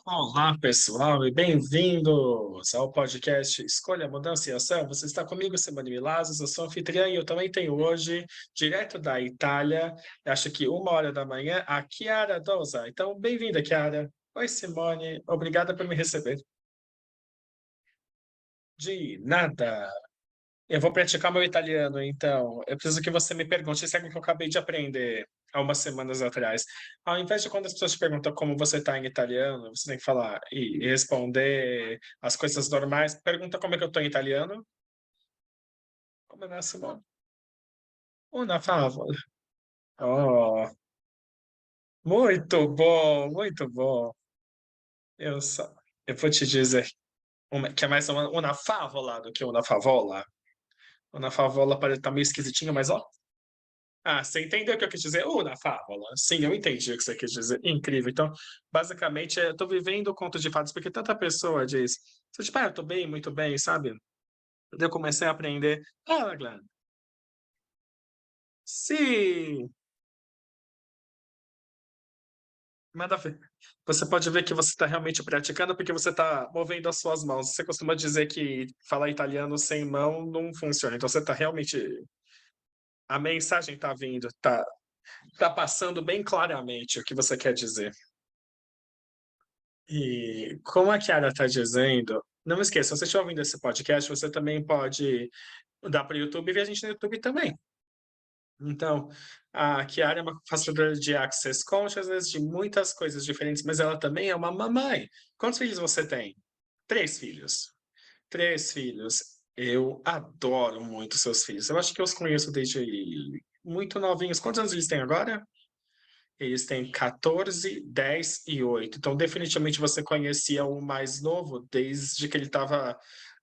Olá, pessoal, e bem-vindos ao podcast Escolha, Mudança e Ação. Você está comigo, Simone Milazes, eu sou anfitriã e eu também tenho hoje, direto da Itália, acho que 1 hora da manhã, a Chiara Dosa. Então, bem-vinda, Chiara. Oi, Simone, obrigada por me receber. De nada. Eu vou praticar meu italiano, então. Eu preciso que você me pergunte se é algo que eu acabei de aprender há umas semanas atrás. Ao invés de quando as pessoas te perguntam como você está em italiano, você tem que falar e responder as coisas normais. Pergunta como é que eu estou em italiano. Como é nessa, mano? Una favola. Oh, muito bom, muito bom. Eu só, eu vou te dizer que é mais uma favola do que uma favola. Uma favola parece estar meio esquisitinha, mas ó, ah, você entendeu o que eu quis dizer? Na fábula. Sim, eu entendi o que você quis dizer. Incrível. Então, basicamente, eu tô vivendo o conto de fadas, porque tanta pessoa diz, você, tipo, eu tô bem, muito bem, sabe? Daí eu comecei a aprender. Ah, Glenn, sim, manda ver. Você pode ver que você está realmente praticando porque você está movendo as suas mãos. Você costuma dizer que falar italiano sem mão não funciona. Então, você está realmente. A mensagem está vindo, tá passando bem claramente o que você quer dizer. E como a Chiara está dizendo, não esqueça, se você estiver ouvindo esse podcast, você também pode dar para o YouTube e ver a gente no YouTube também. Então, a Chiara é uma facilitadora de Access Consciousness de muitas coisas diferentes, mas ela também é uma mamãe. Quantos filhos você tem? 3 filhos. 3 filhos. Eu adoro muito seus filhos. Eu acho que eu os conheço desde muito novinhos. Quantos anos eles têm agora? Eles têm 14, 10 e 8. Então, definitivamente você conhecia o mais novo desde que ele estava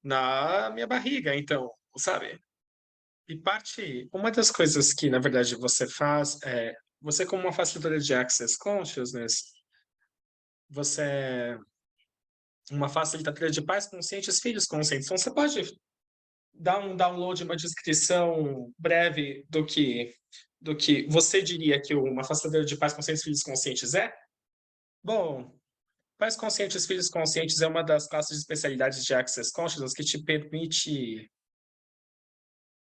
na minha barriga, então, sabe? E uma das coisas que, na verdade, você faz é, você como uma facilitadora de Access Consciousness, você é uma facilitadora de pais conscientes, filhos conscientes. Então, você pode dar um download, uma descrição breve do que você diria que uma facilitadora de pais conscientes, filhos conscientes é? Bom, pais conscientes, filhos conscientes é uma das classes de especialidades de Access Consciousness que te permite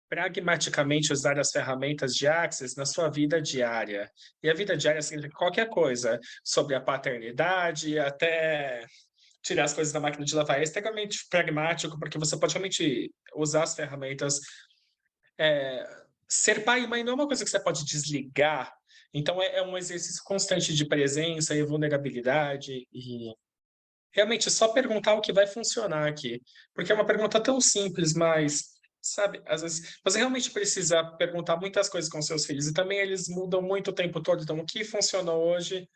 pragmaticamente usar as ferramentas de Access na sua vida diária. E a vida diária significa qualquer coisa, sobre a paternidade, até tirar as coisas da máquina de lavar. É extremamente pragmático, porque você pode realmente usar as ferramentas. É, ser pai e mãe não é uma coisa que você pode desligar. Então, é um exercício constante de presença e vulnerabilidade e realmente é só perguntar o que vai funcionar aqui. Porque é uma pergunta tão simples, mas, sabe, às vezes você realmente precisa perguntar muitas coisas com seus filhos e também eles mudam muito o tempo todo. Então, o que funcionou hoje,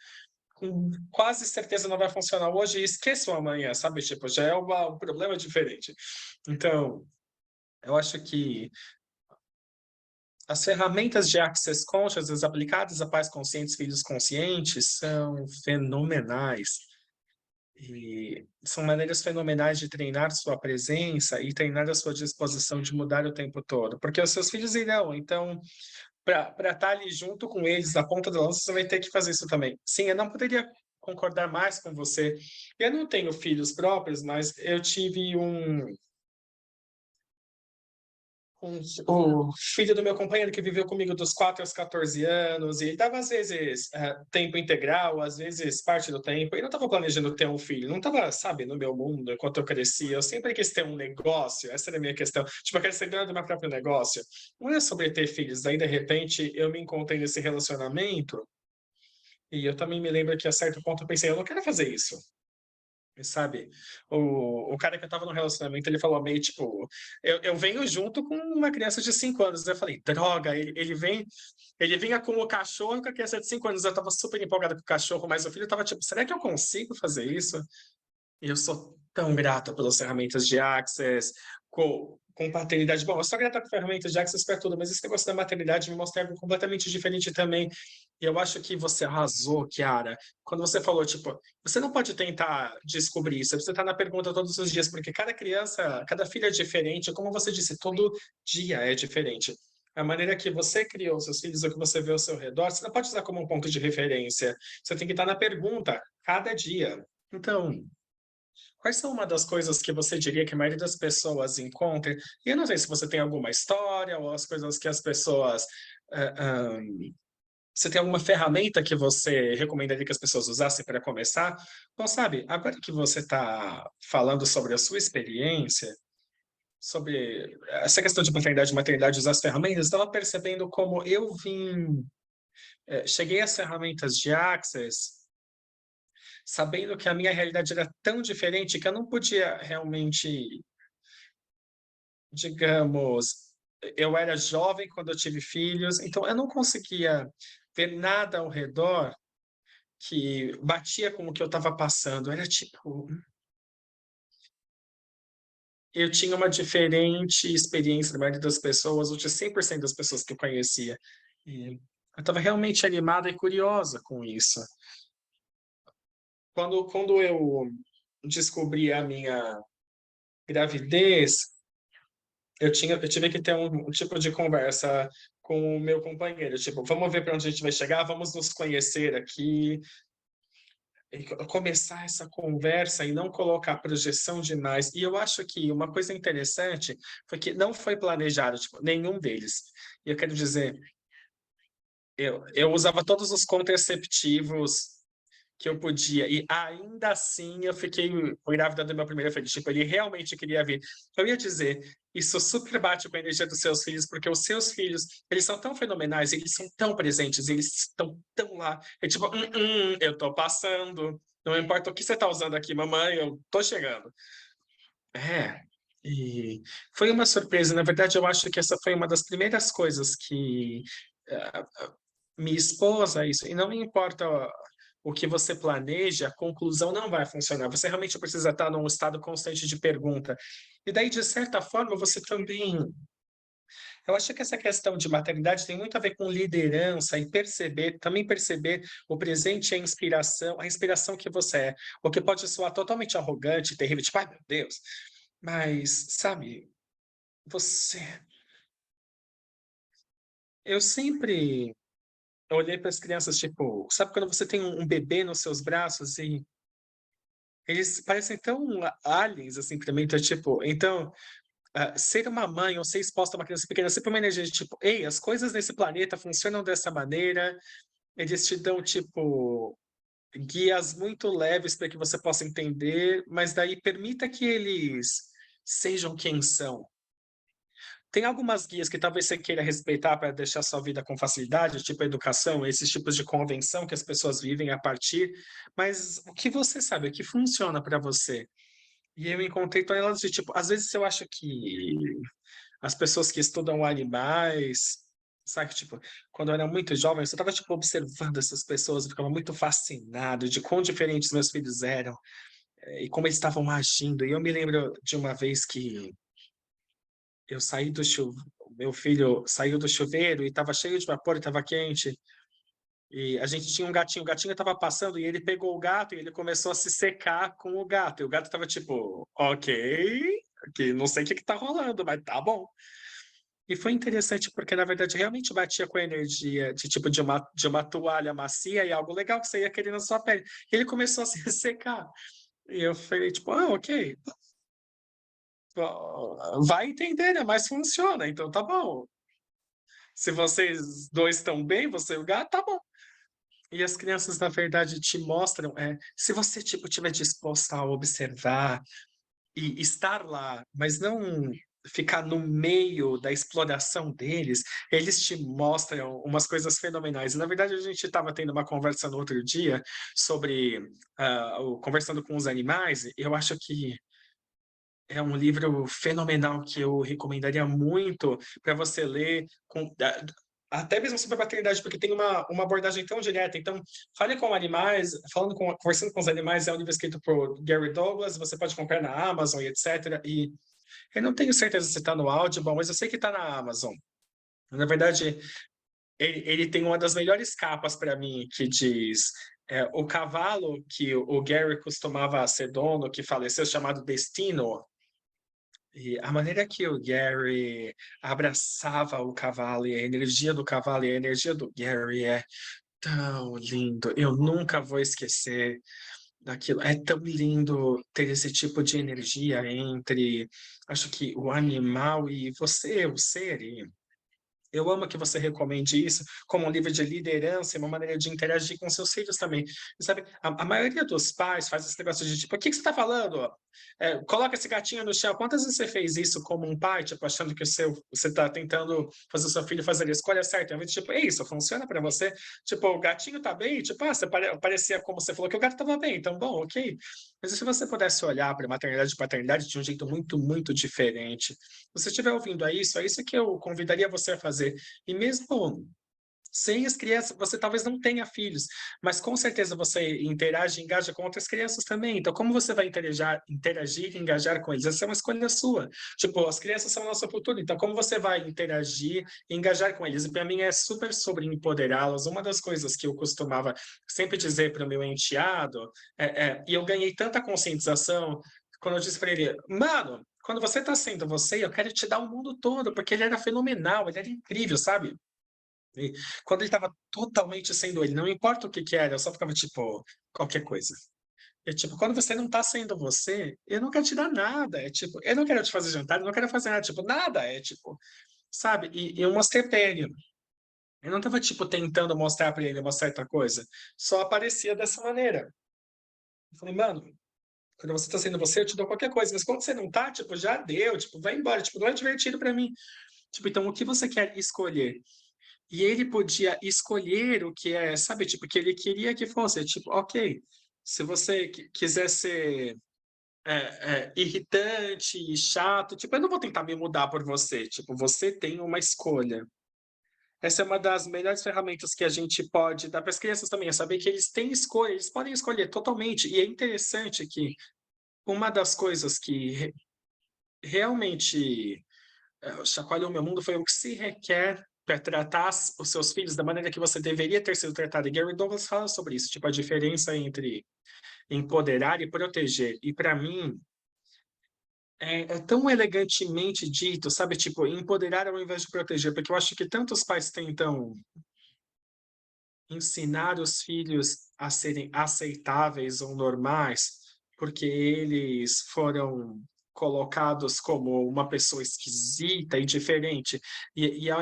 com quase certeza não vai funcionar hoje e esqueçam amanhã, sabe? Tipo, já é um problema diferente. Então, eu acho que as ferramentas de Access Consciousness aplicadas a pais conscientes, filhos conscientes, são fenomenais. E são maneiras fenomenais de treinar sua presença e treinar a sua disposição de mudar o tempo todo. Porque os seus filhos irão, então, para estar ali junto com eles, na ponta da lança, você vai ter que fazer isso também. Sim, eu não poderia concordar mais com você. Eu não tenho filhos próprios, mas eu tive o filho do meu companheiro que viveu comigo dos 4 aos 14 anos, e ele dava, às vezes, tempo integral, às vezes parte do tempo, e não estava planejando ter um filho, não estava, sabe, no meu mundo, enquanto eu crescia, eu sempre quis ter um negócio, essa era a minha questão, tipo, eu quero ser dono do meu próprio negócio. Não é sobre ter filhos, daí, de repente, eu me encontrei nesse relacionamento, e eu também me lembro que, a certo ponto, eu pensei, eu não quero fazer isso. Sabe, o cara que eu tava no relacionamento, ele falou meio tipo, eu venho junto com uma criança de 5 anos. Eu falei, droga, ele vinha com o cachorro com a criança de 5 anos. Eu tava super empolgada com o cachorro, mas o filho tava tipo, será que eu consigo fazer isso? E eu sou tão grata pelas ferramentas de Access, com paternidade. Bom, eu sou grata com ferramentas de Access para tudo, mas esse negócio da maternidade me mostra algo completamente diferente também. E eu acho que você arrasou, Chiara, quando você falou, tipo, você não pode tentar descobrir isso, você está na pergunta todos os dias, porque cada criança, cada filho é diferente, como você disse, todo dia é diferente. A maneira que você criou seus filhos, o que você vê ao seu redor, você não pode usar como um ponto de referência. Você tem que estar na pergunta cada dia. Então, quais são uma das coisas que você diria que a maioria das pessoas encontra? E eu não sei se você tem alguma história ou as coisas que as pessoas, hã, hã, você tem alguma ferramenta que você recomendaria que as pessoas usassem para começar? Bom, sabe, agora que você está falando sobre a sua experiência, sobre essa questão de paternidade e maternidade, usar as ferramentas, estava percebendo como eu vim cheguei às ferramentas de Access, sabendo que a minha realidade era tão diferente que eu não podia realmente, digamos, eu era jovem quando eu tive filhos, então eu não conseguia ver nada ao redor que batia com o que eu estava passando. Era tipo, eu tinha uma diferente experiência da maioria das pessoas, ou de 100% das pessoas que eu conhecia. E eu estava realmente animada e curiosa com isso. Quando eu descobri a minha gravidez, eu tive que ter um tipo de conversa com o meu companheiro, tipo: "Vamos ver para onde a gente vai chegar, vamos nos conhecer aqui", e começar essa conversa e não colocar projeção demais. E eu acho que uma coisa interessante foi que não foi planejado, tipo, nenhum deles. E eu quero dizer, eu usava todos os contraceptivos que eu podia, e ainda assim eu fiquei grávida do meu primeiro filho, tipo, ele realmente queria vir. Eu ia dizer, isso super bate com a energia dos seus filhos, porque os seus filhos, eles são tão fenomenais, eles são tão presentes, eles estão tão lá. É tipo, eu tô passando, não importa o que você tá usando aqui, mamãe, eu tô chegando. É, e foi uma surpresa, na verdade eu acho que essa foi uma das primeiras coisas que, ah, me expôs a isso, e não importa o que você planeja, a conclusão não vai funcionar, você realmente precisa estar num estado constante de pergunta. E daí, de certa forma, você também eu acho que essa questão de maternidade tem muito a ver com liderança e perceber também perceber o presente e a inspiração que você é, o que pode soar totalmente arrogante, terrível, tipo: "Ai, meu Deus", mas, sabe, você eu sempre olhei para as crianças, tipo, sabe quando você tem um bebê nos seus braços e eles parecem tão aliens, assim, pra mim, então, tipo, ser uma mãe ou ser exposta a uma criança pequena é sempre uma energia de tipo: "Ei, as coisas nesse planeta funcionam dessa maneira", eles te dão, tipo, guias muito leves para que você possa entender, mas daí permita que eles sejam quem são. Tem algumas guias que talvez você queira respeitar para deixar sua vida com facilidade, tipo a educação, esses tipos de convenção que as pessoas vivem a partir, mas o que você sabe, o que funciona para você. E eu encontrei toneladas de tipo, às vezes eu acho que as pessoas que estudam animais, sabe, tipo, quando eu era muito jovem, eu estava tipo observando essas pessoas, eu ficava muito fascinado de quão diferentes meus filhos eram, e como eles estavam agindo. E eu me lembro de uma vez que eu saí do chu o meu filho saiu do chuveiro e estava cheio de vapor e estava quente, e a gente tinha um gatinho, o gatinho estava passando e ele pegou o gato e ele começou a se secar com o gato, e o gato estava tipo: "Ok, aqui não sei o que que tá rolando, mas tá bom". E foi interessante porque, na verdade, realmente batia com a energia de tipo de uma toalha macia e algo legal que você ia querer na sua pele. E ele começou a se ressecar. E eu falei tipo: "Ah, ok, vai entender, né, mas funciona, então tá bom". Se vocês 2 estão bem, você e o gato, tá bom. E as crianças, na verdade, te mostram, se você, tipo, estiver disposta a observar e estar lá, mas não ficar no meio da exploração deles, eles te mostram umas coisas fenomenais. E, na verdade, a gente estava tendo uma conversa no outro dia sobre, o Conversando com os Animais, e eu acho que é um livro fenomenal que eu recomendaria muito para você ler até mesmo sobre a paternidade, porque tem uma abordagem tão direta. Então, Fale com Animais, Conversando com os Animais é um livro escrito por Gary Douglas, você pode comprar na Amazon e etcétera. E eu não tenho certeza se está no Audible, mas eu sei que está na Amazon. Na verdade, ele tem uma das melhores capas para mim que diz, o cavalo que o Gary costumava ser dono, que faleceu, chamado Destino, e a maneira que o Gary abraçava o cavalo e a energia do cavalo e a energia do Gary é tão lindo. Eu nunca vou esquecer. daquilo. É tão lindo ter esse tipo de energia entre, acho que o animal e você, o ser, e eu amo que você recomende isso como um livro de liderança e uma maneira de interagir com seus filhos também. E sabe, a maioria dos pais faz esse negócio de tipo: "O que que você está falando? Coloca esse gatinho no chão". Quantas vezes você fez isso como um pai, tipo, achando que você está tentando fazer o seu filho fazer a escolha certa, ao invés de tipo: "Ei, isso funciona para você?". Tipo: "O gatinho tá bem?". Tipo: "Ah, você parecia como você falou que o gato estava bem, então bom, ok". Mas e se você pudesse olhar para maternidade e paternidade de um jeito muito, muito diferente? Se você estiver ouvindo a isso, é isso que eu convidaria você a fazer. E mesmo sem as crianças, você talvez não tenha filhos, mas com certeza você interage e engaja com outras crianças também. Então, como você vai interagir e engajar com eles? Essa é uma escolha sua. Tipo, as crianças são o nosso futuro, então como você vai interagir e engajar com eles? E para mim é super sobre empoderá-los. Uma das coisas que eu costumava sempre dizer para o meu enteado, e eu ganhei tanta conscientização quando eu disse para ele: "Mano, quando você está sendo você, eu quero te dar o mundo todo", porque ele era fenomenal, ele era incrível, sabe? E quando ele estava totalmente sendo ele, não importa o que que era, eu só ficava tipo, qualquer coisa. É tipo, quando você não tá sendo você, eu não quero te dar nada, é tipo, eu não quero te fazer jantar, eu não quero fazer nada, tipo, nada, é tipo, sabe? E eu mostrei pra ele, eu não estava tipo tentando mostrar pra ele uma certa coisa, só aparecia dessa maneira. Eu falei: "Mano, quando você tá sendo você, eu te dou qualquer coisa, mas quando você não tá, tipo, já deu, tipo, vai embora, tipo, não é divertido pra mim". Tipo, então o que você quer escolher? E ele podia escolher o que é, sabe, tipo, que ele queria que fosse, tipo, ok, se você quiser ser irritante e chato, tipo, eu não vou tentar me mudar por você, tipo, você tem uma escolha. Essa é uma das melhores ferramentas que a gente pode dar para as crianças também, é saber que eles têm escolha, eles podem escolher totalmente. E é interessante que uma das coisas que realmente chacoalhou meu mundo foi o que se requer para tratar os seus filhos da maneira que você deveria ter sido tratado. E Gary Douglas fala sobre isso, tipo, a diferença entre empoderar e proteger. E para mim, é tão elegantemente dito, sabe? Tipo, empoderar ao invés de proteger, porque eu acho que tantos pais tentam ensinar os filhos a serem aceitáveis ou normais, porque eles foram colocados como uma pessoa esquisita e diferente, e ao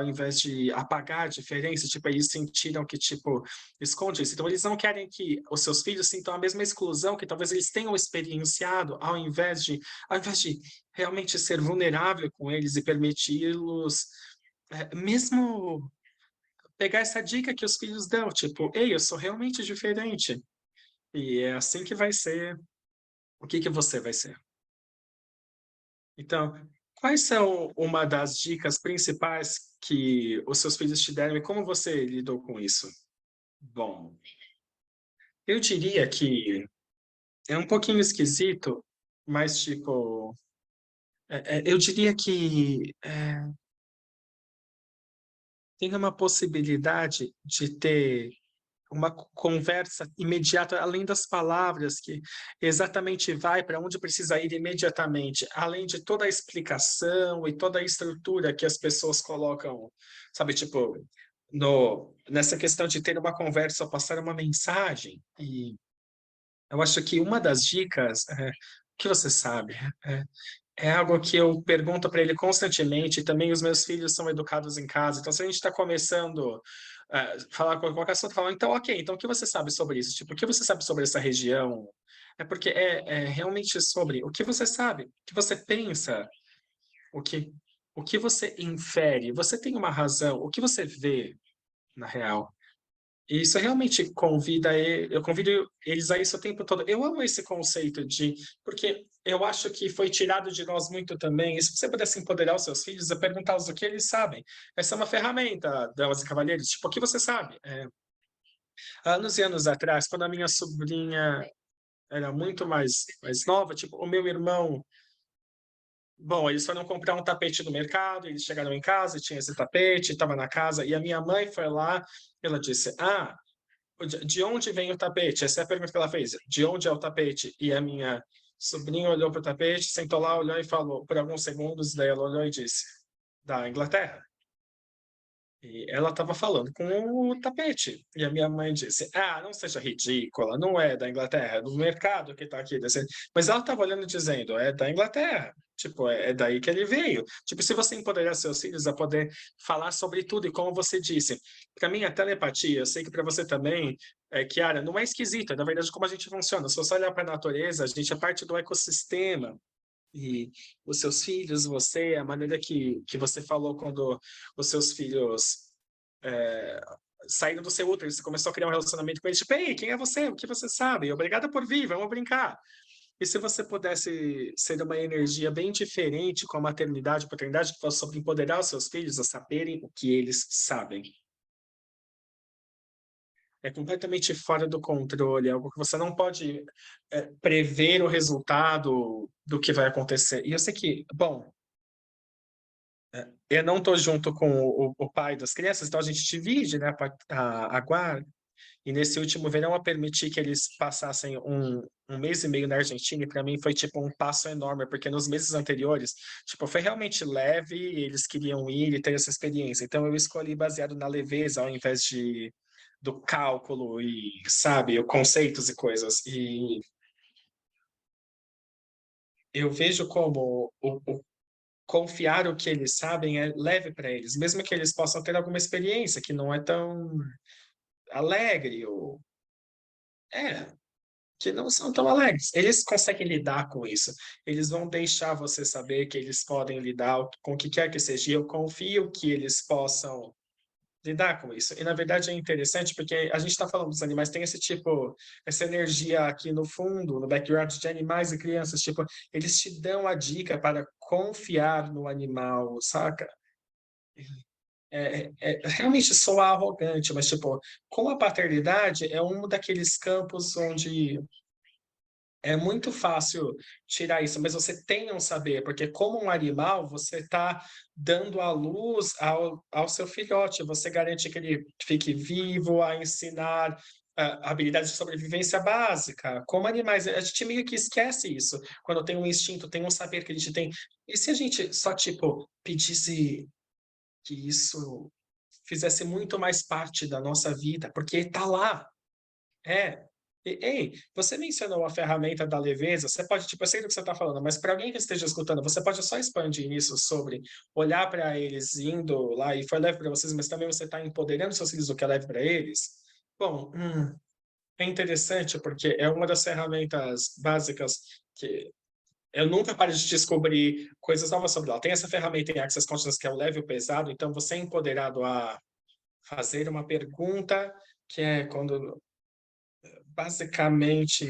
invés de apagar a diferença, tipo, eles sentiram que, tipo, esconde isso. Então, eles não querem que os seus filhos sintam a mesma exclusão que talvez eles tenham experienciado, ao invés de realmente ser vulnerável com eles e permiti-los, mesmo pegar essa dica que os filhos dão, tipo: "Ei, eu sou realmente diferente, e é assim que vai ser, o que que você vai ser?". Então, quais são uma das dicas principais que os seus filhos te deram e como você lidou com isso? Bom, eu diria que é um pouquinho esquisito, mas tipo, eu diria que, tem uma possibilidade de ter uma conversa imediata, além das palavras, que exatamente vai para onde precisa ir imediatamente, além de toda a explicação e toda a estrutura que as pessoas colocam, sabe, tipo, nessa questão de ter uma conversa ou passar uma mensagem. E eu acho que uma das dicas, o que você sabe, é é algo que eu pergunto para ele constantemente, e também os meus filhos são educados em casa, então se a gente está começando a falar qualquer assunto, falar: "Então, ok, então o que você sabe sobre isso? Tipo, o que você sabe sobre essa região?". É porque é realmente sobre o que você sabe, o que você pensa, o que o que você infere, você tem uma razão, o que você vê, na real. E isso realmente eu convido eles a isso o tempo todo. Eu amo esse conceito de porque eu acho que foi tirado de nós muito também, e se você pudesse empoderar os seus filhos, é perguntá-los o que eles sabem. Essa é uma ferramenta, damas e cavalheiros, tipo, o que você sabe? Anos e anos atrás, quando a minha sobrinha era muito mais nova, tipo, o meu irmão, bom, eles foram comprar um tapete no mercado, eles chegaram em casa e tinha esse tapete, estava na casa, e a minha mãe foi lá, ela disse: "Ah, de onde vem o tapete?". Essa é a pergunta que ela fez. De onde é o tapete? E a minha sobrinha olhou para o tapete, sentou lá, olhou e falou por alguns segundos, daí ela olhou e disse: "Da Inglaterra". E ela estava falando com o tapete. E a minha mãe disse: "Ah, não seja ridícula, não é da Inglaterra, é do mercado que está aqui descendo". Mas ela estava olhando e dizendo: "É da Inglaterra, tipo, é daí que ele veio". Tipo, se você empoderar seus filhos a poder falar sobre tudo e como você disse, para mim a telepatia, eu sei que para você também, Chiara, não é esquisita, na verdade como a gente funciona. Se você olhar para a natureza, a gente é parte do ecossistema. E os seus filhos, você, a maneira que você falou quando os seus filhos saíram do seu útero, você começou a criar um relacionamento com eles, tipo, ei, quem é você? O que você sabe? Obrigada por vir, vamos brincar. E se você pudesse ser uma energia bem diferente com a maternidade e paternidade, que fosse sobre empoderar os seus filhos a saberem o que eles sabem? É completamente fora do controle, é algo que você não pode prever o resultado do que vai acontecer. E eu sei que, bom, eu não estou junto com o pai das crianças, então a gente divide, né, a guarda. E nesse último verão eu permiti que eles passassem um mês e meio na Argentina, e para mim foi tipo um passo enorme, porque nos meses anteriores, tipo, foi realmente leve, e eles queriam ir e ter essa experiência. Então eu escolhi baseado na leveza ao invés de do cálculo e, sabe, o conceitos e coisas. E eu vejo como o confiar o que eles sabem é leve para eles, mesmo que eles possam ter alguma experiência que não é tão alegre ou é, que não são tão alegres. Eles conseguem lidar com isso. Eles vão deixar você saber que eles podem lidar com o que quer que seja. E eu confio que eles possam lidar com isso. E na verdade é interessante porque a gente está falando dos animais, tem esse tipo, essa energia aqui no fundo, no background de animais e crianças, tipo, eles te dão a dica para confiar no animal, saca? Realmente soa arrogante, mas tipo, com a paternidade é um daqueles campos onde é muito fácil tirar isso, mas você tem um saber, porque como um animal, você está dando a luz ao seu filhote, você garante que ele fique vivo, a ensinar habilidades de sobrevivência básica. Como animais, a gente meio que esquece isso, quando tem um instinto, tem um saber que a gente tem. E se a gente só, tipo, pedisse que isso fizesse muito mais parte da nossa vida, porque está lá, é. Ei, você mencionou a ferramenta da leveza, você pode, tipo, eu sei do que você está falando, mas para alguém que esteja escutando, você pode só expandir isso sobre olhar para eles indo lá e foi leve para vocês, mas também você está empoderando seus filhos do que é leve para eles? Bom, é interessante porque é uma das ferramentas básicas que eu nunca paro de descobrir coisas novas sobre ela. Tem essa ferramenta em Access Consciousness que é o leve e o pesado, então você é empoderado a fazer uma pergunta que é quando basicamente,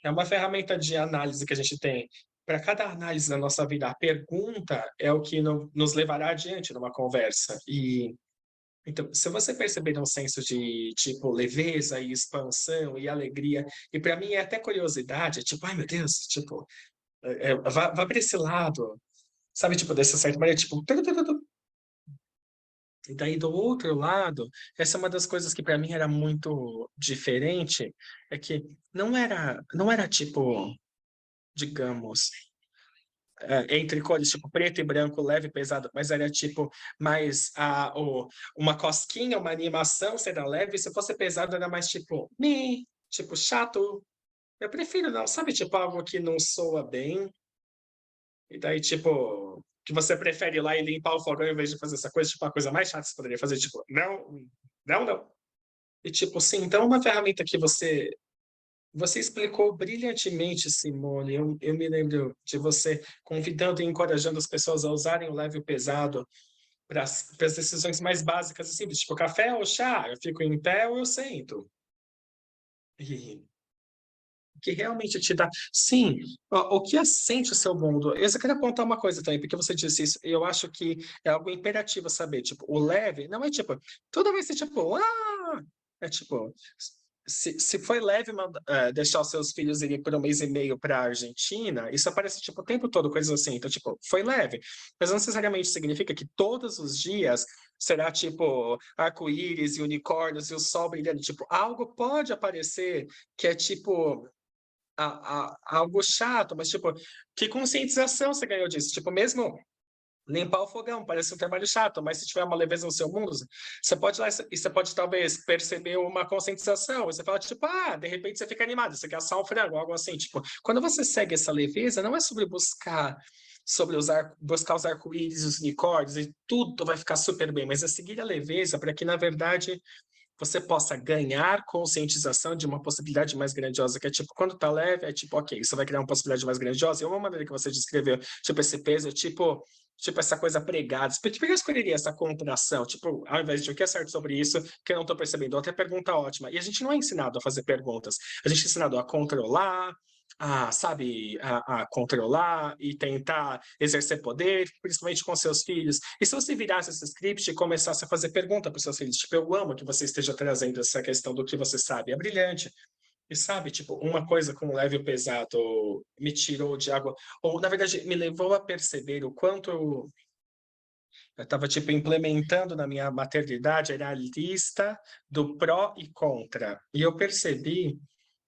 é uma ferramenta de análise que a gente tem. Para cada análise da nossa vida, a pergunta é o que nos levará adiante numa conversa. E então, se você perceber um senso de tipo leveza e expansão e alegria, e para mim é até curiosidade, tipo, ai meu Deus, tipo, vá para esse lado, sabe, tipo, dessa certa maneira, tipo, e daí, do outro lado, essa é uma das coisas que para mim era muito diferente, é que não era tipo, digamos, entre cores, tipo preto e branco, leve e pesado, mas era tipo mais uma cosquinha, uma animação será leve, e se fosse pesado era mais tipo, tipo chato. Eu prefiro não, sabe, tipo algo que não soa bem, e daí, tipo, que você prefere ir lá e limpar o fogão em vez de fazer essa coisa, tipo, uma coisa mais chata que você poderia fazer, tipo, não, não, não. E, tipo, sim, então uma ferramenta que você explicou brilhantemente, Simone. Eu me lembro de você convidando e encorajando as pessoas a usarem o leve e o pesado para as decisões mais básicas e simples, tipo café ou chá, eu fico em pé ou eu sento. E que realmente te dá. Sim, o que acende o seu mundo. Eu só queria apontar uma coisa também, porque você disse isso, e eu acho que é algo imperativo saber. Tipo, o leve não é tipo, toda vez que tipo, é tipo, se foi leve deixar os seus filhos irem por um mês e meio para a Argentina, isso aparece tipo, o tempo todo, coisas assim. Então, tipo, foi leve. Mas não necessariamente significa que todos os dias será tipo arco-íris e unicórnios e o sol brilhando. Tipo, algo pode aparecer que é tipo algo chato, mas tipo, que conscientização você ganhou disso? Tipo, mesmo limpar o fogão, parece um trabalho chato, mas se tiver uma leveza no seu mundo, você pode ir lá e você pode talvez perceber uma conscientização. Você fala, tipo, de repente você fica animado, você quer assar um frango, algo assim. Tipo, quando você segue essa leveza, não é sobre buscar buscar os arco-íris, os unicórnios, e tudo vai ficar super bem, mas é seguir a leveza para que, na verdade, você possa ganhar conscientização de uma possibilidade mais grandiosa, que é tipo, quando tá leve, é tipo, ok, isso vai criar uma possibilidade mais grandiosa, e uma maneira que você descreveu, tipo, esse peso, tipo essa coisa pregada. Por que eu escolheria essa contração? Tipo, ao invés de o que é certo sobre isso, que eu não estou percebendo. Outra pergunta ótima. E a gente não é ensinado a fazer perguntas. A gente é ensinado a controlar, sabe, a controlar e tentar exercer poder, principalmente com seus filhos. E se você virasse esse script e começasse a fazer pergunta para os seus filhos, tipo, eu amo que você esteja trazendo essa questão do que você sabe, é brilhante. E sabe, tipo, uma coisa com leve e pesado me tirou de água, ou na verdade me levou a perceber o quanto eu estava, tipo, implementando na minha maternidade, era a lista do pró e contra. E eu percebi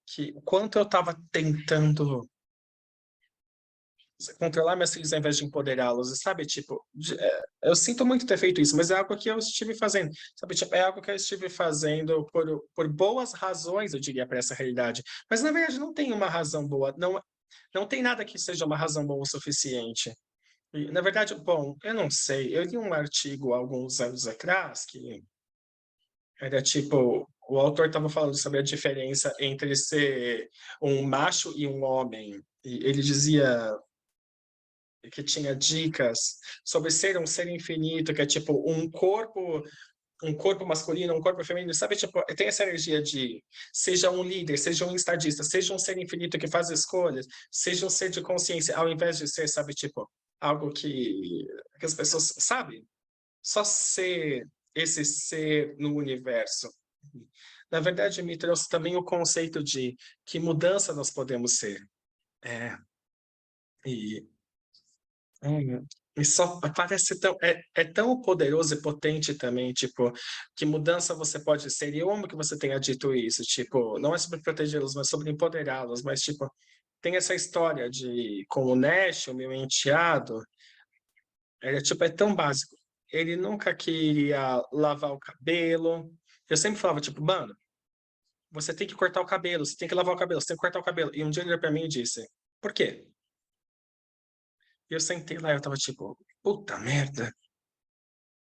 que o quanto eu estava tentando controlar meus filhos ao invés de empoderá-los, e sabe, tipo, eu sinto muito ter feito isso, mas é algo que eu estive fazendo, sabe, tipo, é algo que eu estive fazendo por boas razões, eu diria, para essa realidade, mas na verdade não tem uma razão boa, não tem nada que seja uma razão boa o suficiente. E, na verdade, bom, eu não sei, eu li um artigo há alguns anos atrás que era tipo, o autor estava falando sobre a diferença entre ser um macho e um homem, e ele dizia que tinha dicas sobre ser um ser infinito, que é tipo um corpo masculino, um corpo feminino, sabe? Tipo, tem essa energia de seja um líder, seja um estadista, seja um ser infinito que faz escolhas, seja um ser de consciência, ao invés de ser, sabe, tipo, algo que as pessoas, sabe? Só ser esse ser no universo. Na verdade, me trouxe também o conceito de que mudança nós podemos ser. É, e e só parece tão é tão poderoso e potente também, tipo, que mudança você pode ser. E eu amo que você tenha dito isso, tipo, não é sobre protegê-los, mas sobre empoderá-los. Mas, tipo, tem essa história de com o Nash, o meu enteado, tipo, é tão básico. Ele nunca queria lavar o cabelo. Eu sempre falava, tipo, mano, você tem que cortar o cabelo, você tem que lavar o cabelo, você tem que cortar o cabelo. E um dia ele olhou pra mim e disse, por quê? E eu sentei lá e eu tava tipo, puta merda.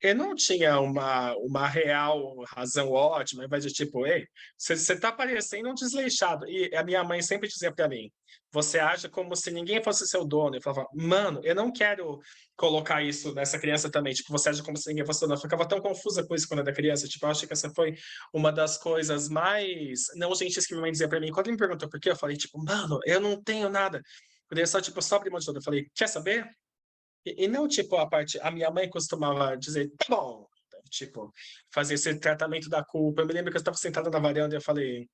Eu não tinha uma real razão ótima, mas de tipo, ei, você tá parecendo um desleixado. E a minha mãe sempre dizia para mim, você age como se ninguém fosse seu dono. Eu falava, mano, eu não quero colocar isso nessa criança também. Tipo, você age como se ninguém fosse seu dono. Eu ficava tão confusa com isso quando eu era criança. Tipo, eu acho que essa foi uma das coisas mais não gentis que minha mãe dizia para mim. Quando ele me perguntou por quê, eu falei, tipo, mano, eu não tenho nada. Eu dei só, tipo, só abrir mão de tudo. Eu falei, quer saber? E não, tipo, a parte. A minha mãe costumava dizer, tá bom, tipo, fazer esse tratamento da culpa. Eu me lembro que eu estava sentada na varanda e eu falei,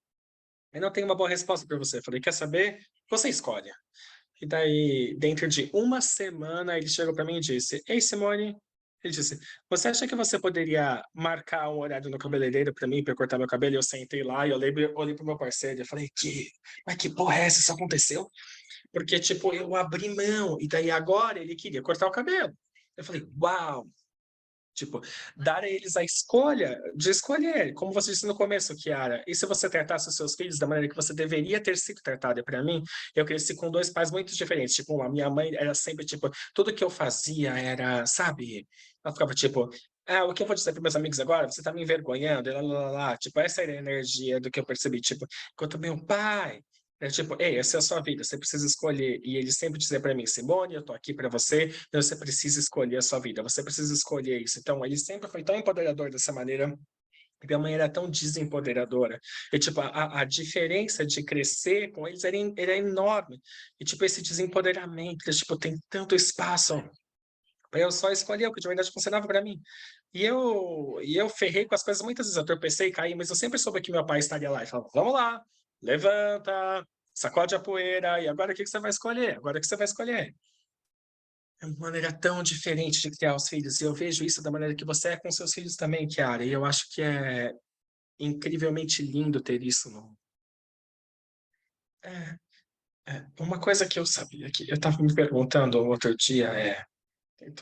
eu não tenho uma boa resposta para você. Eu falei, quer saber? Você escolhe. E daí, dentro de uma semana, ele chegou para mim e disse, ei, Simone. Ele disse, você acha que você poderia marcar um horário no cabeleireiro para mim, para eu cortar meu cabelo? E eu sentei lá e eu olhei pro meu parceiro e eu falei, mas que porra é essa? Isso aconteceu? Porque, tipo, eu abri mão, e daí agora ele queria cortar o cabelo. Eu falei, uau! Tipo, dar a eles a escolha de escolher, como você disse no começo, Kiara. E se você tratasse os seus filhos da maneira que você deveria ter sido tratada? Para mim, eu cresci com dois pais muito diferentes. Tipo, a minha mãe era sempre, tipo, tudo que eu fazia era, sabe? Ela ficava, tipo, o que eu vou dizer para meus amigos agora? Você tá me envergonhando, e lá, lá, lá, lá. Tipo, essa era a energia do que eu percebi. Tipo, enquanto meu pai é tipo, ei, essa é a sua vida, você precisa escolher. E ele sempre dizia para mim, Simone, eu tô aqui para você, então você precisa escolher a sua vida, você precisa escolher isso. Então, ele sempre foi tão empoderador dessa maneira, e minha mãe era tão desempoderadora. E, tipo, a diferença de crescer com eles era enorme. E, tipo, esse desempoderamento, tipo, tem tanto espaço para eu só escolher o que de verdade funcionava para mim. E eu ferrei com as coisas muitas vezes, eu tropecei e caí, mas eu sempre soube que meu pai estaria lá e falava, vamos lá, levanta, sacode a poeira, e agora o que que você vai escolher? Agora o que você vai escolher? É uma maneira tão diferente de criar os filhos, e eu vejo isso da maneira que você é com seus filhos também, Kiara, e eu acho que é incrivelmente lindo ter isso. É, uma coisa que eu sabia, que eu estava me perguntando outro dia tem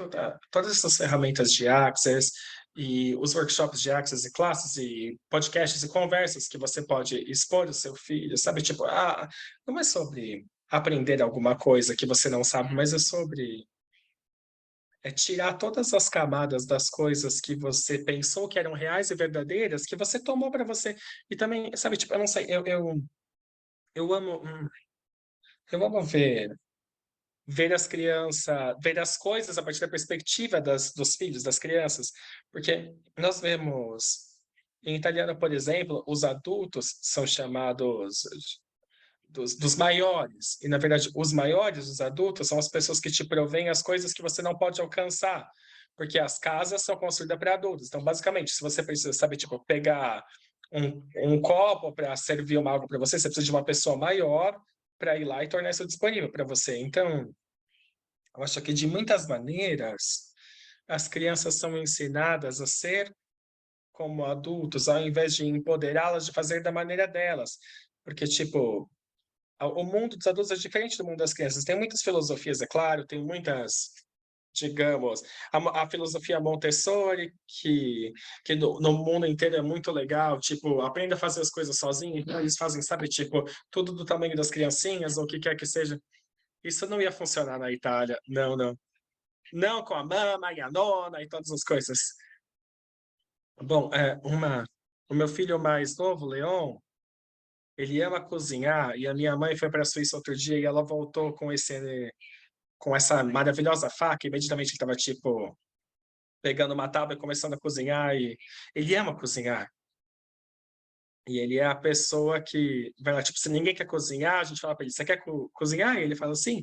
todas essas ferramentas de Access e os workshops de Access e classes e podcasts e conversas que você pode expor o seu filho, sabe? Tipo, não é sobre aprender alguma coisa que você não sabe, mas é sobre tirar todas as camadas das coisas que você pensou que eram reais e verdadeiras, que você tomou para você. E também, sabe, tipo, eu não sei, eu amo, eu amo ver as crianças, ver as coisas a partir da perspectiva dos filhos, das crianças, porque nós vemos em italiano, por exemplo, os adultos são chamados dos maiores, e na verdade os maiores, os adultos, são as pessoas que te provêm as coisas que você não pode alcançar, porque as casas são construídas para adultos. Então, basicamente, se você precisa, sabe, tipo, pegar um copo para servir uma água para você, você precisa de uma pessoa maior para ir lá e tornar isso disponível para você. Então, eu acho que de muitas maneiras as crianças são ensinadas a ser como adultos, ao invés de empoderá-las de fazer da maneira delas. Porque, tipo, o mundo dos adultos é diferente do mundo das crianças. Tem muitas filosofias, é claro, tem muitas, digamos, a filosofia Montessori, que no mundo inteiro é muito legal, tipo, aprenda a fazer as coisas sozinho, então eles fazem, sabe, tipo, tudo do tamanho das criancinhas, ou o que quer que seja. Isso não ia funcionar na Itália, não, não. Não com a mama e a nona e todas as coisas. Bom, o meu filho mais novo, Leon, ele ama cozinhar e a minha mãe foi para a Suíça outro dia e ela voltou com essa maravilhosa faca. E imediatamente ele estava tipo pegando uma tábua e começando a cozinhar e ele ama cozinhar. E ele é a pessoa que vai lá, tipo, se ninguém quer cozinhar, a gente fala para ele, você quer cozinhar? E ele fala assim,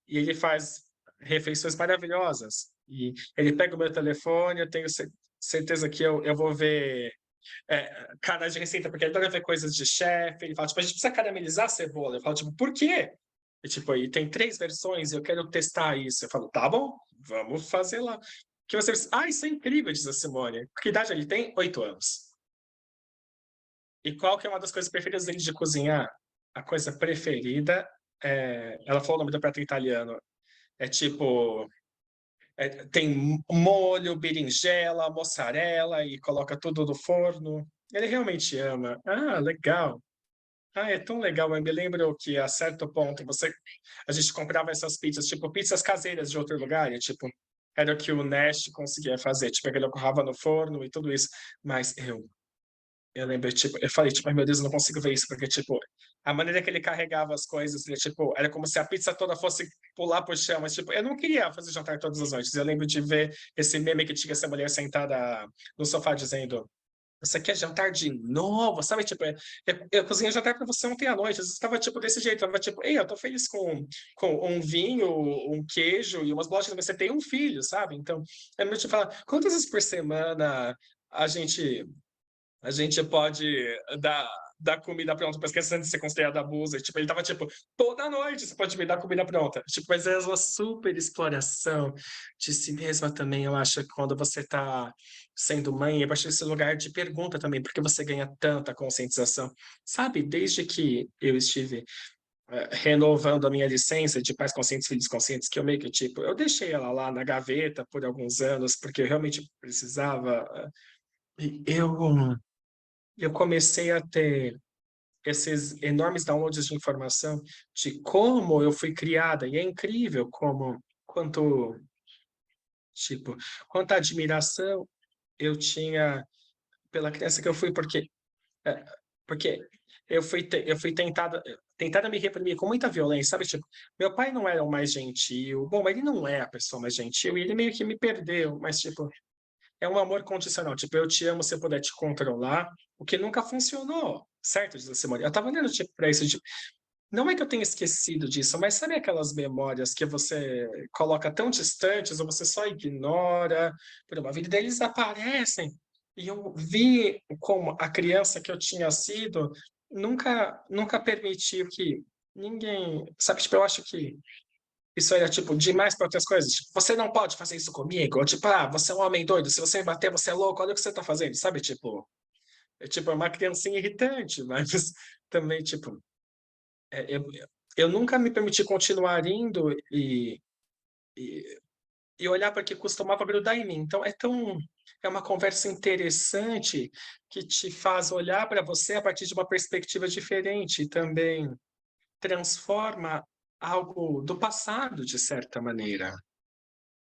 e ele faz refeições maravilhosas. E ele pega o meu telefone, eu tenho certeza que eu vou ver canais de receita, porque ele adora ver coisas de chefe. Ele fala, tipo, a gente precisa caramelizar a cebola. Eu falo, tipo, por quê? E, tipo, e tem 3 versões e eu quero testar isso. Eu falo, tá bom, vamos fazer lá. Que você, isso é incrível, diz a Simone. Que idade ele tem? 8 anos. E qual que é uma das coisas preferidas dele de cozinhar? A coisa preferida ela falou o nome do prato em italiano. É tipo, tem molho, berinjela, mussarela e coloca tudo no forno. Ele realmente ama. Ah, legal. Ah, é tão legal. Eu me lembro que a certo ponto a gente comprava essas pizzas, tipo pizzas caseiras de outro lugar, e, tipo, era o que o Nash conseguia fazer, tipo, ele colocava no forno e tudo isso. Mas eu lembro, tipo, eu falei, tipo, ai meu Deus, eu não consigo ver isso, porque, tipo, a maneira que ele carregava as coisas, ele, tipo, era como se a pizza toda fosse pular pro chão, mas, tipo, eu não queria fazer jantar todas as noites. Eu lembro de ver esse meme que tinha essa mulher sentada no sofá dizendo, você quer jantar de novo? Sabe, tipo, eu cozinhei jantar para você ontem à noite. Às vezes estava, tipo, desse jeito. Tava, tipo, ei, eu tô feliz com um vinho, um queijo e umas bolachas, mas você tem um filho, sabe? Então, é muito te falar, quantas vezes por semana a gente a gente pode dar comida pronta para as crianças antes de ser considerada abuso. E, tipo, ele tava, tipo, toda noite você pode me dar comida pronta. Tipo, mas é uma super exploração de si mesma também, eu acho, quando você está sendo mãe, a partir desse lugar de pergunta também, porque você ganha tanta conscientização. Sabe, desde que eu estive renovando a minha licença de pais conscientes, filhos conscientes, que eu meio que, tipo, eu deixei ela lá na gaveta por alguns anos, porque eu realmente precisava. E eu comecei a ter esses enormes downloads de informação de como eu fui criada, e é incrível quanto, tipo, quanta admiração eu tinha pela criança que eu fui, é, porque eu fui tentada me reprimir com muita violência, sabe? Tipo, meu pai não era o mais gentil, bom, ele não é a pessoa mais gentil, e ele meio que me perdeu, mas, tipo, é um amor condicional. Tipo, eu te amo se eu puder te controlar, o que nunca funcionou, certo? Diz a Simone. Eu tava olhando, tipo, pra isso, tipo, não é que eu tenha esquecido disso, mas sabe aquelas memórias que você coloca tão distantes ou você só ignora por uma vida, e daí eles aparecem. E eu vi como a criança que eu tinha sido nunca permitiu que ninguém, sabe, tipo, eu acho que isso era, tipo, demais para outras coisas. Tipo, você não pode fazer isso comigo. Ou, tipo, você é um homem doido. Se você me bater, você é louco. Olha o que você tá fazendo, sabe? Tipo, é uma criancinha irritante, mas também, tipo, eu nunca me permiti continuar indo e e olhar para que costumava grudar em mim. Então é uma conversa interessante que te faz olhar para você a partir de uma perspectiva diferente e também transforma algo do passado, de certa maneira.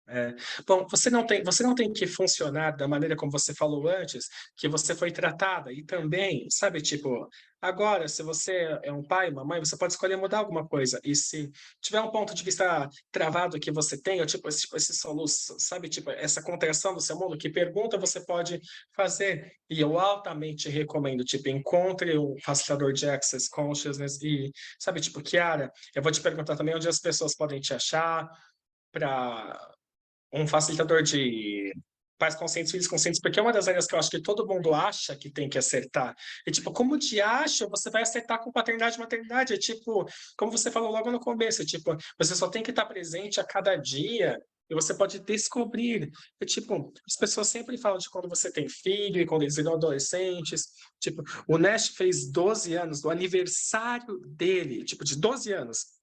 É. Bom, você não tem que funcionar da maneira como você falou antes, que você foi tratada, e também, sabe, tipo, agora, se você é um pai, uma mãe, você pode escolher mudar alguma coisa, e se tiver um ponto de vista travado que você tem, ou tipo esse soluço, sabe, tipo, essa contração do seu mundo, que pergunta você pode fazer. E eu altamente recomendo, tipo, encontre um facilitador de Access Consciousness e, sabe, tipo, Kiara, eu vou te perguntar também onde as pessoas podem te achar, para um facilitador de pais conscientes, filhos conscientes, porque é uma das áreas que eu acho que todo mundo acha que tem que acertar. E, tipo, como de acha você vai acertar com paternidade e maternidade? É tipo, como você falou logo no começo, tipo, você só tem que estar presente a cada dia e você pode descobrir. É tipo, as pessoas sempre falam de quando você tem filho e quando eles viram adolescentes. Tipo, o Nash fez 12 anos, do aniversário dele, tipo, de 12 anos.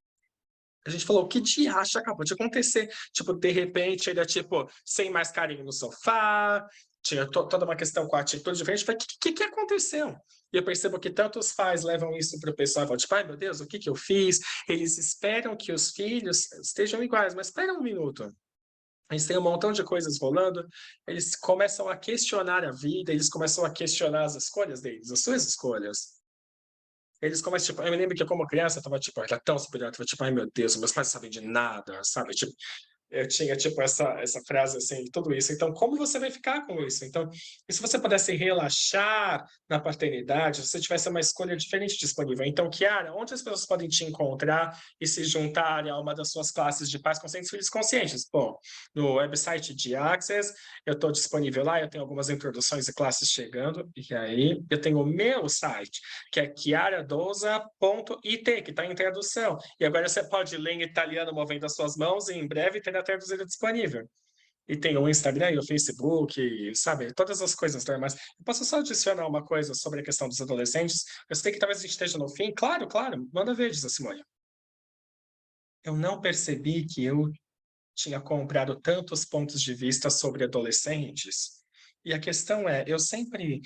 A gente falou, o que de acha acabou de acontecer? Tipo, de repente, ele é, tipo, sem mais carinho no sofá, tinha toda uma questão com a atitude diferente. Eu falei, que aconteceu? E eu percebo que tantos pais levam isso para o pessoal e falam, tipo, ai, meu Deus, o que eu fiz? Eles esperam que os filhos estejam iguais, mas espera um minuto. Eles têm um montão de coisas rolando, eles começam a questionar a vida, eles começam a questionar as escolhas deles, as suas escolhas. Eles começam, tipo, eu me lembro que como criança eu tava, tipo, era tão superior, eu tava, tipo, ai meu Deus, meus pais não sabem de nada, sabe? Tipo, eu tinha, tipo, essa frase, assim, tudo isso. Então, como você vai ficar com isso? Então, e se você pudesse relaxar na paternidade, se você tivesse uma escolha diferente disponível. Então, Kiara, onde as pessoas podem te encontrar e se juntarem a uma das suas classes de pais conscientes e filhos conscientes? Bom, no website de Access, eu estou disponível lá, eu tenho algumas introduções e classes chegando, e aí eu tenho o meu site, que é chiaradouza.it, que está em tradução. E agora você pode ler em italiano movendo as suas mãos e em breve terá traduzido disponível. E tem o Instagram e o Facebook, e, sabe, todas as coisas normais. Eu posso só adicionar uma coisa sobre a questão dos adolescentes? Eu sei que talvez a gente esteja no fim. Claro, claro, manda ver, diz a Simone. Eu não percebi que eu tinha comprado tantos pontos de vista sobre adolescentes. E a questão é, eu sempre,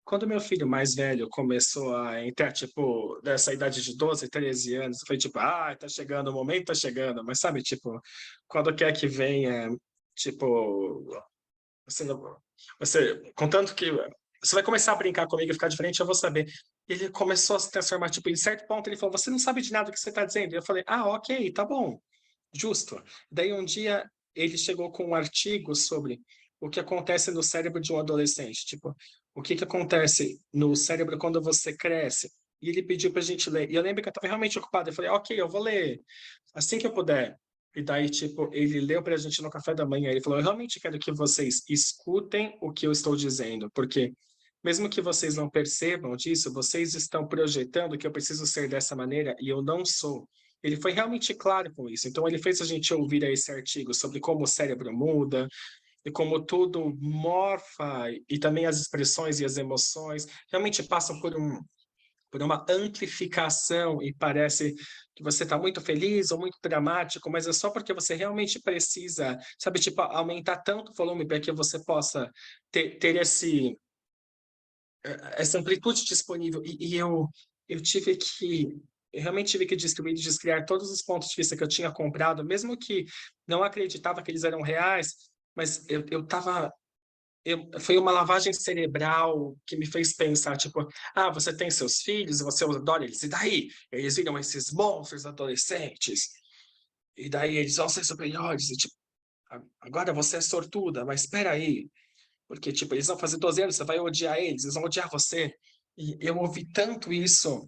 quando meu filho mais velho começou a entrar, tipo, dessa idade de 12, 13 anos, foi tipo, ah, tá chegando o momento, tá chegando. Mas sabe, tipo, quando quer que venha, tipo, você, contanto que você vai começar a brincar comigo e ficar diferente, eu vou saber. Ele começou a se transformar, tipo, em certo ponto ele falou, você não sabe de nada do que você tá dizendo. E eu falei, ah, ok, tá bom, justo. Daí um dia ele chegou com um artigo sobre o que acontece no cérebro de um adolescente, tipo, o que acontece no cérebro quando você cresce. E ele pediu para a gente ler. E eu lembro que eu estava realmente ocupado. Eu falei, ok, eu vou ler assim que eu puder. E daí, tipo, ele leu para a gente no café da manhã. Ele falou, eu realmente quero que vocês escutem o que eu estou dizendo, porque mesmo que vocês não percebam disso, vocês estão projetando que eu preciso ser dessa maneira e eu não sou. Ele foi realmente claro com isso. Então, ele fez a gente ouvir esse artigo sobre como o cérebro muda e como tudo morfa e também as expressões e as emoções realmente passam por uma amplificação e parece que você está muito feliz ou muito dramático, mas é só porque você realmente precisa, sabe, tipo, aumentar tanto o volume para que você possa ter essa amplitude disponível. E eu tive que eu realmente tive que distribuir e descriar todos os pontos de vista que eu tinha comprado, mesmo que não acreditava que eles eram reais, mas foi uma lavagem cerebral que me fez pensar, tipo, ah, você tem seus filhos, você adora eles, e daí? Eles viram esses monstros adolescentes, e daí eles vão ser superiores, e tipo, agora você é sortuda, mas espera aí, porque, tipo, eles vão fazer 12 anos, você vai odiar eles, eles vão odiar você. E eu ouvi tanto isso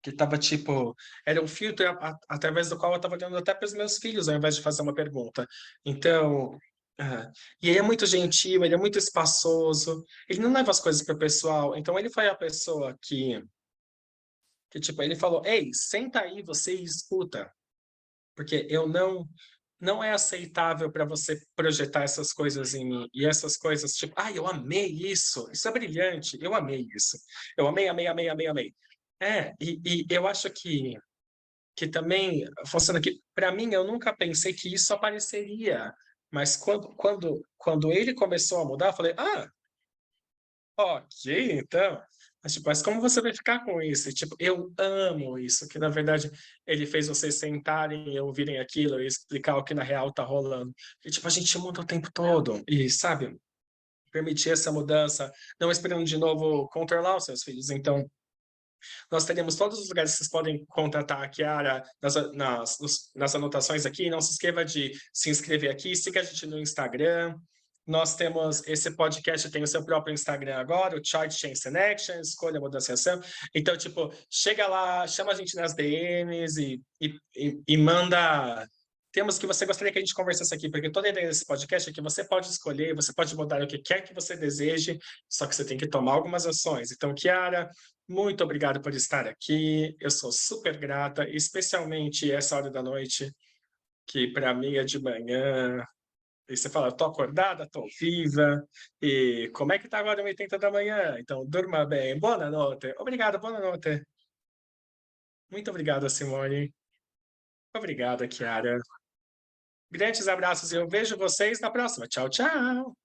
que tava, tipo, era um filtro através do qual eu tava olhando até para os meus filhos, ao invés de fazer uma pergunta. Então, e ele é muito gentil, ele é muito espaçoso, ele não leva as coisas para o pessoal. Então, ele foi a pessoa tipo, ele falou, ei, senta aí, você e escuta, porque eu não é aceitável para você projetar essas coisas em mim. E essas coisas, tipo, ah, eu amei isso, isso é brilhante, eu amei isso. Eu amei, amei, amei, amei, amei. É, e eu acho que que também funciona aqui. Para mim, eu nunca pensei que isso apareceria, mas quando ele começou a mudar, eu falei: "Ah, ok, então". Mas como você vai ficar com isso? E, tipo, eu amo isso, que na verdade ele fez vocês sentarem e ouvirem aquilo e explicar o que na real tá rolando. E, tipo, a gente muda o tempo todo e, sabe, permitir essa mudança, não esperando de novo controlar os seus filhos. Então, nós teremos todos os lugares que vocês podem contatar a Chiara nas anotações aqui. Não se esqueça de se inscrever aqui, siga a gente no Instagram. Nós temos esse podcast, tem o seu próprio Instagram agora, o Chart Change in Action, escolha mudança em ação. Então, tipo, chega lá, chama a gente nas DMs e manda temas que você gostaria que a gente conversasse aqui, porque toda a ideia desse podcast é que você pode escolher, você pode mudar o que quer que você deseje, só que você tem que tomar algumas ações. Então, Chiara, muito obrigado por estar aqui. Eu sou super grata, especialmente essa hora da noite, que para mim é de manhã. E você fala, tô acordada, tô viva. E como é que tá agora 80 da manhã? Então, durma bem. Boa noite. Obrigado, boa noite. Muito obrigado, Simone. Obrigada, Chiara. Grandes abraços e eu vejo vocês na próxima. Tchau, tchau.